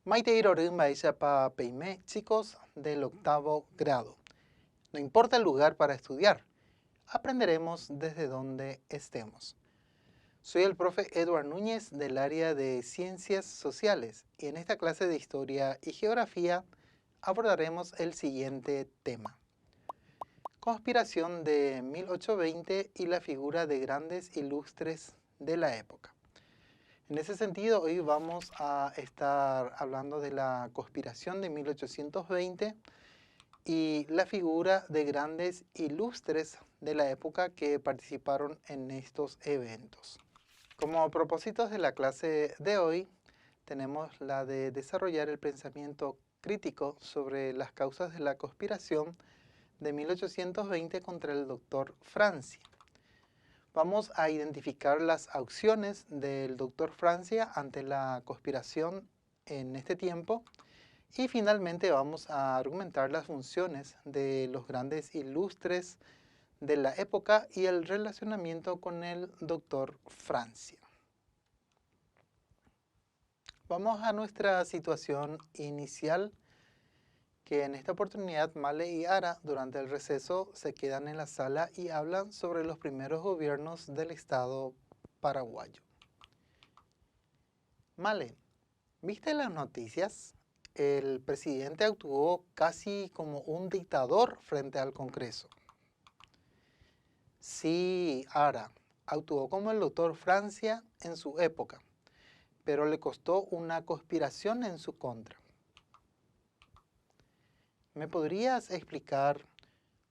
Maite pa Peimé, chicos del octavo grado. No importa el lugar para estudiar, aprenderemos desde donde estemos. Soy el profe Edward Núñez del área de Ciencias Sociales y en esta clase de Historia y Geografía abordaremos el siguiente tema. Conspiración de 1820 y la figura de grandes ilustres de la época. En ese sentido, hoy vamos a estar hablando de la conspiración de 1820 y la figura de grandes ilustres de la época que participaron en estos eventos. Como propósitos de la clase de hoy, tenemos la de desarrollar el pensamiento crítico sobre las causas de la conspiración de 1820 contra el doctor Francia. Vamos a identificar las acciones del doctor Francia ante la conspiración en este tiempo y finalmente vamos a argumentar las funciones de los grandes ilustres de la época y el relacionamiento con el doctor Francia. Vamos a nuestra situación inicial, que en esta oportunidad Male y Ara durante el receso se quedan en la sala y hablan sobre los primeros gobiernos del Estado paraguayo. Male, ¿viste las noticias? El presidente actuó casi como un dictador frente al Congreso. Sí, Ara, actuó como el doctor Francia en su época, pero le costó una conspiración en su contra. ¿Me podrías explicar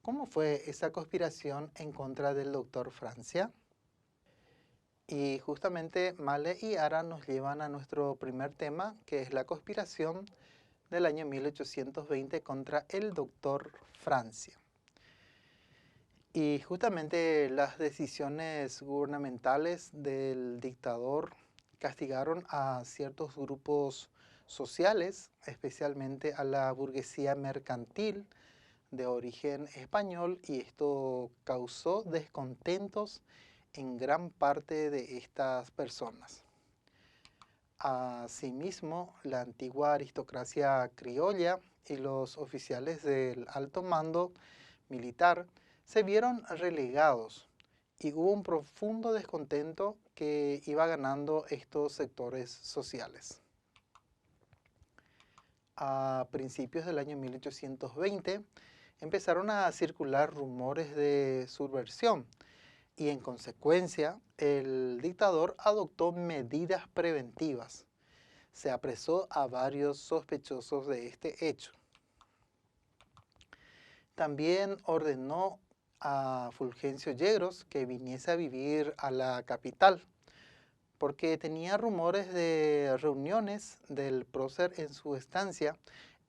cómo fue esa conspiración en contra del doctor Francia? Y justamente Male y Ara nos llevan a nuestro primer tema, que es la conspiración del año 1820 contra el doctor Francia. Y justamente las decisiones gubernamentales del dictador castigaron a ciertos grupos sociales, especialmente a la burguesía mercantil de origen español, y esto causó descontentos en gran parte de estas personas. Asimismo, la antigua aristocracia criolla y los oficiales del alto mando militar se vieron relegados y hubo un profundo descontento que iba ganando estos sectores sociales. A principios del año 1820 empezaron a circular rumores de subversión y en consecuencia el dictador adoptó medidas preventivas. Se apresó a varios sospechosos de este hecho. También ordenó a Fulgencio Yegros que viniese a vivir a la capital, porque tenía rumores de reuniones del prócer en su estancia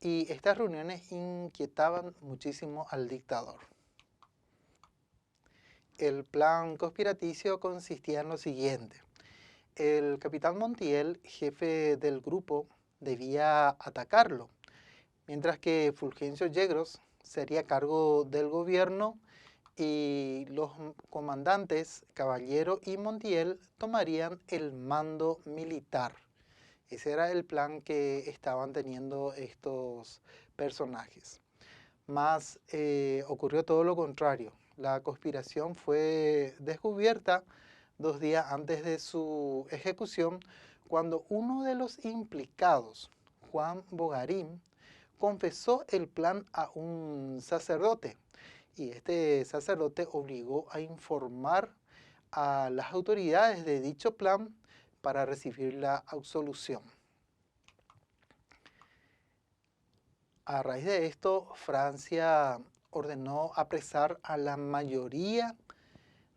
y estas reuniones inquietaban muchísimo al dictador. El plan conspiraticio consistía en lo siguiente. El capitán Montiel, jefe del grupo, debía atacarlo, mientras que Fulgencio Yegros sería cargo del gobierno y los comandantes Caballero y Montiel tomarían el mando militar. Ese era el plan que estaban teniendo estos personajes. Mas ocurrió todo lo contrario. La conspiración fue descubierta 2 días antes de su ejecución, cuando uno de los implicados, Juan Bogarín, confesó el plan a un sacerdote. Y este sacerdote obligó a informar a las autoridades de dicho plan para recibir la absolución. A raíz de esto, Francia ordenó apresar a la mayoría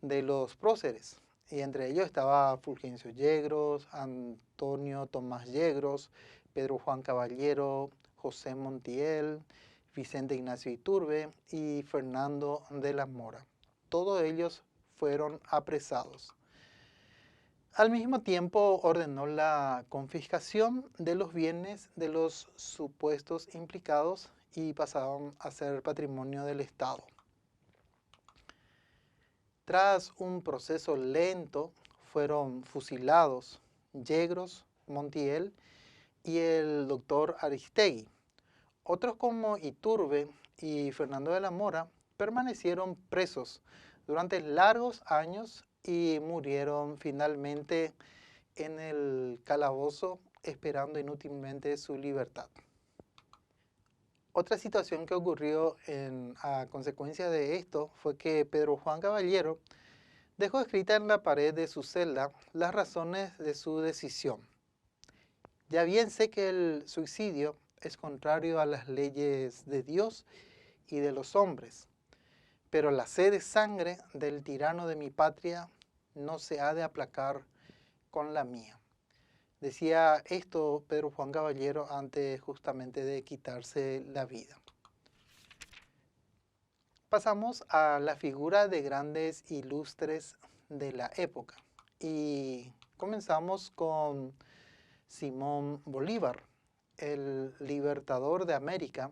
de los próceres, y entre ellos estaba Fulgencio Yegros, Antonio Tomás Yegros, Pedro Juan Caballero, José Montiel, Vicente Ignacio Iturbe y Fernando de la Mora. Todos ellos fueron apresados. Al mismo tiempo ordenó la confiscación de los bienes de los supuestos implicados y pasaron a ser patrimonio del Estado. Tras un proceso lento, fueron fusilados Yegros, Montiel y el doctor Aristegui. Otros como Iturbe y Fernando de la Mora permanecieron presos durante largos años y murieron finalmente en el calabozo esperando inútilmente su libertad. Otra situación que ocurrió a consecuencia de esto fue que Pedro Juan Caballero dejó escrita en la pared de su celda las razones de su decisión. Ya bien sé que el suicidio es contrario a las leyes de Dios y de los hombres, pero la sed de sangre del tirano de mi patria no se ha de aplacar con la mía. Decía esto Pedro Juan Caballero antes justamente de quitarse la vida. Pasamos a la figura de grandes ilustres de la época y comenzamos con Simón Bolívar, el libertador de América,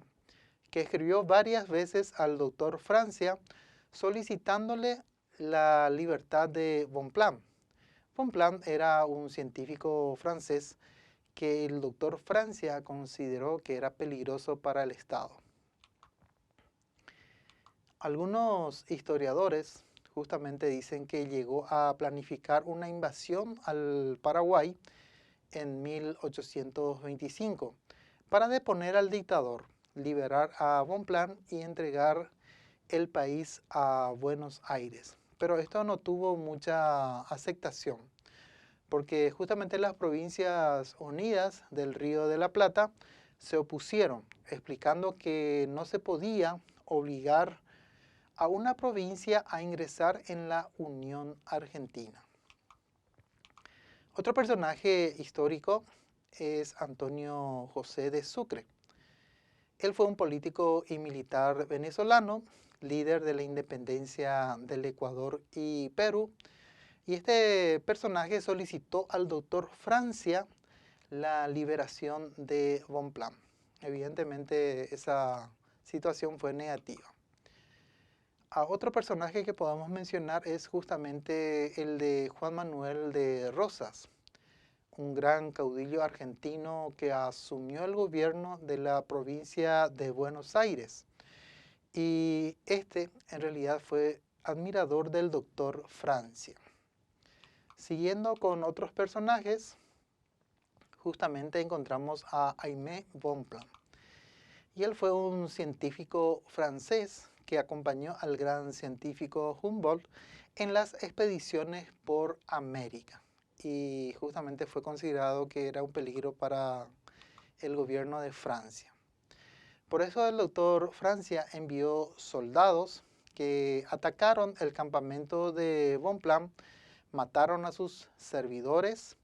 que escribió varias veces al doctor Francia solicitándole la libertad de Bonpland. Bonpland era un científico francés que el doctor Francia consideró que era peligroso para el Estado. Algunos historiadores justamente dicen que llegó a planificar una invasión al Paraguay en 1825 para deponer al dictador, liberar a Bonpland y entregar el país a Buenos Aires. Pero esto no tuvo mucha aceptación, porque justamente las Provincias Unidas del Río de la Plata se opusieron, explicando que no se podía obligar a una provincia a ingresar en la Unión Argentina. Otro personaje histórico es Antonio José de Sucre. Él fue un político y militar venezolano, líder de la independencia del Ecuador y Perú. Y este personaje solicitó al doctor Francia la liberación de Bonpland. Evidentemente esa situación fue negativa. Otro personaje que podemos mencionar es justamente el de Juan Manuel de Rosas, un gran caudillo argentino que asumió el gobierno de la provincia de Buenos Aires. Y este en realidad fue admirador del doctor Francia. Siguiendo con otros personajes, justamente encontramos a Aimé Bonpland. Y él fue un científico francés que acompañó al gran científico Humboldt en las expediciones por América. Y justamente fue considerado que era un peligro para el gobierno de Francia. Por eso el doctor Francia envió soldados que atacaron el campamento de Bonpland, mataron a sus servidores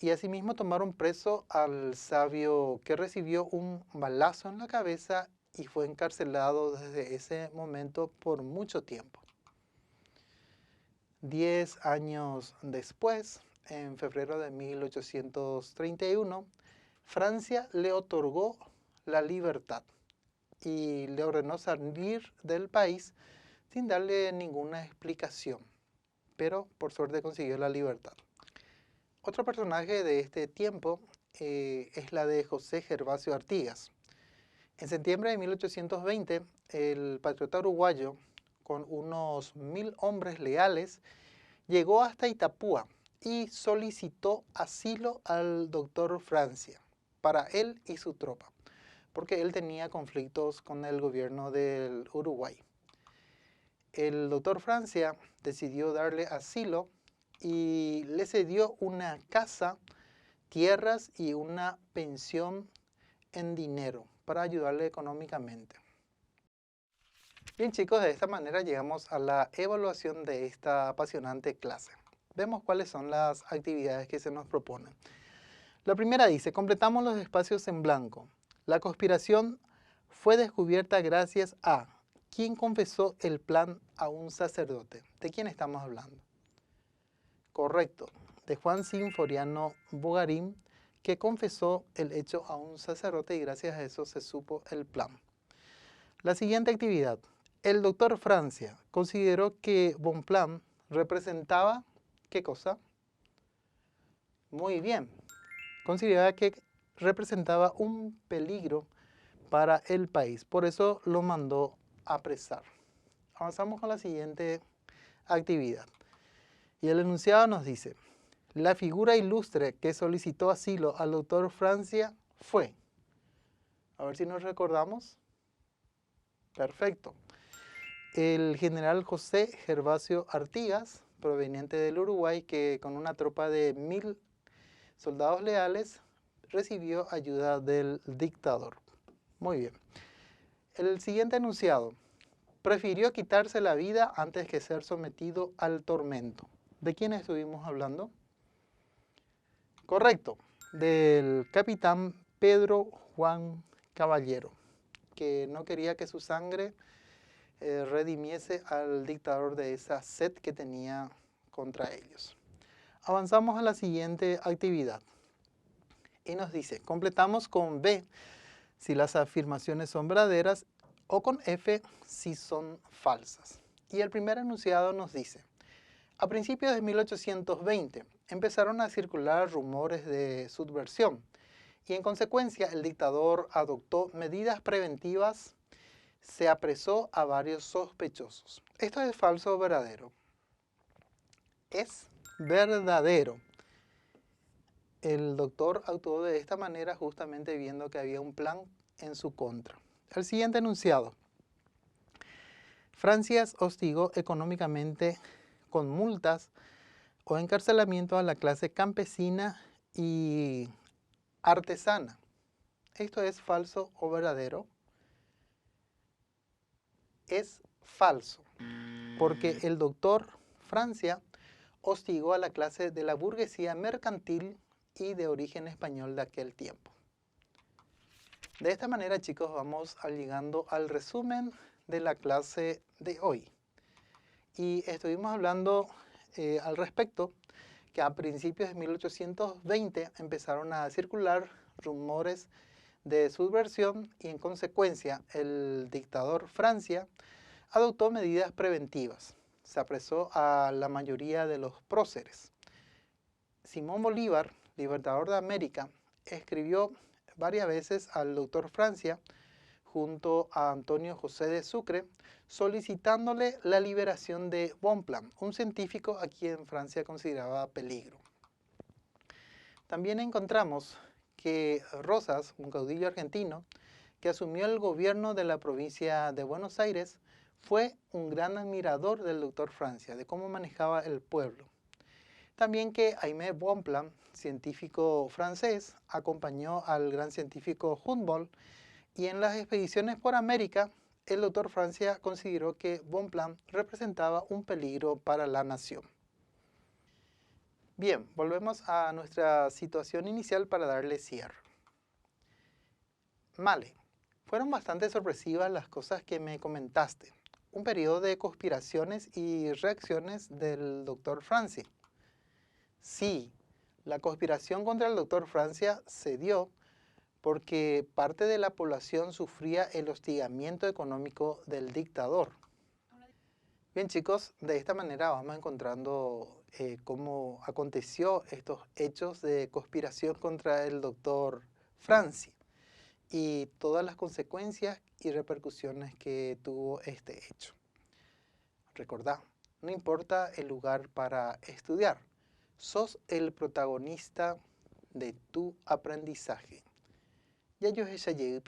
y asimismo tomaron preso al sabio que recibió un balazo en la cabeza y fue encarcelado desde ese momento por mucho tiempo. 10 años después, en febrero de 1831, Francia le otorgó la libertad y le ordenó salir del país sin darle ninguna explicación, pero por suerte consiguió la libertad. Otro personaje de este tiempo es la de José Gervasio Artigas. En septiembre de 1820, el patriota uruguayo, con unos 1000 hombres leales, llegó hasta Itapúa y solicitó asilo al doctor Francia para él y su tropa, porque él tenía conflictos con el gobierno del Uruguay. El doctor Francia decidió darle asilo y le cedió una casa, tierras y una pensión en dinero para ayudarle económicamente. Bien chicos, de esta manera llegamos a la evaluación de esta apasionante clase. Vemos cuáles son las actividades que se nos proponen. La primera dice, completamos los espacios en blanco. La conspiración fue descubierta gracias a ¿quién confesó el plan a un sacerdote? ¿De quién estamos hablando? Correcto, de Juan Sinforiano Bogarín, que confesó el hecho a un sacerdote y gracias a eso se supo el plan. La siguiente actividad. El doctor Francia consideró que Bonpland representaba, ¿qué cosa? Muy bien. Consideraba que representaba un peligro para el país. Por eso lo mandó apresar. Avanzamos con la siguiente actividad. Y el enunciado nos dice: la figura ilustre que solicitó asilo al doctor Francia fue, a ver si nos recordamos. Perfecto. El general José Gervasio Artigas, proveniente del Uruguay, que con una tropa de 1000 soldados leales recibió ayuda del dictador. Muy bien. El siguiente enunciado: prefirió quitarse la vida antes que ser sometido al tormento. ¿De quién estuvimos hablando? Correcto, del capitán Pedro Juan Caballero, que no quería que su sangre redimiese al dictador de esa sed que tenía contra ellos. Avanzamos a la siguiente actividad y nos dice: completamos con B si las afirmaciones son verdaderas o con F si son falsas. Y el primer enunciado nos dice: a principios de 1820 empezaron a circular rumores de subversión y en consecuencia el dictador adoptó medidas preventivas. Se apresó a varios sospechosos. ¿Esto es falso o verdadero? Es verdadero. El doctor actuó de esta manera justamente viendo que había un plan en su contra. El siguiente enunciado: Francia hostigó económicamente con multas o encarcelamiento a la clase campesina y artesana. ¿Esto es falso o verdadero? Es falso, porque el doctor Francia hostigó a la clase de la burguesía mercantil y de origen español de aquel tiempo. De esta manera, chicos, vamos llegando al resumen de la clase de hoy. Y estuvimos hablando al respecto que a principios de 1820 empezaron a circular rumores de subversión y en consecuencia el dictador Francia adoptó medidas preventivas. Se apresó a la mayoría de los próceres. Simón Bolívar, libertador de América, escribió varias veces al doctor Francia junto a Antonio José de Sucre, solicitándole la liberación de Bonpland, un científico a quien Francia consideraba peligro. También encontramos que Rosas, un caudillo argentino, que asumió el gobierno de la provincia de Buenos Aires, fue un gran admirador del doctor Francia, de cómo manejaba el pueblo. También que Aimé Bonpland, científico francés, acompañó al gran científico Humboldt y en las expediciones por América, el doctor Francia consideró que Bonpland representaba un peligro para la nación. Bien, volvemos a nuestra situación inicial para darle cierre. Male, fueron bastante sorpresivas las cosas que me comentaste. Un periodo de conspiraciones y reacciones del doctor Francia. Sí, la conspiración contra el doctor Francia se dio porque parte de la población sufría el hostigamiento económico del dictador. Bien, chicos, de esta manera vamos encontrando cómo aconteció estos hechos de conspiración contra el doctor Francia y todas las consecuencias y repercusiones que tuvo este hecho. Recordá, no importa el lugar para estudiar, sos el protagonista de tu aprendizaje. Ya yo ya llegué,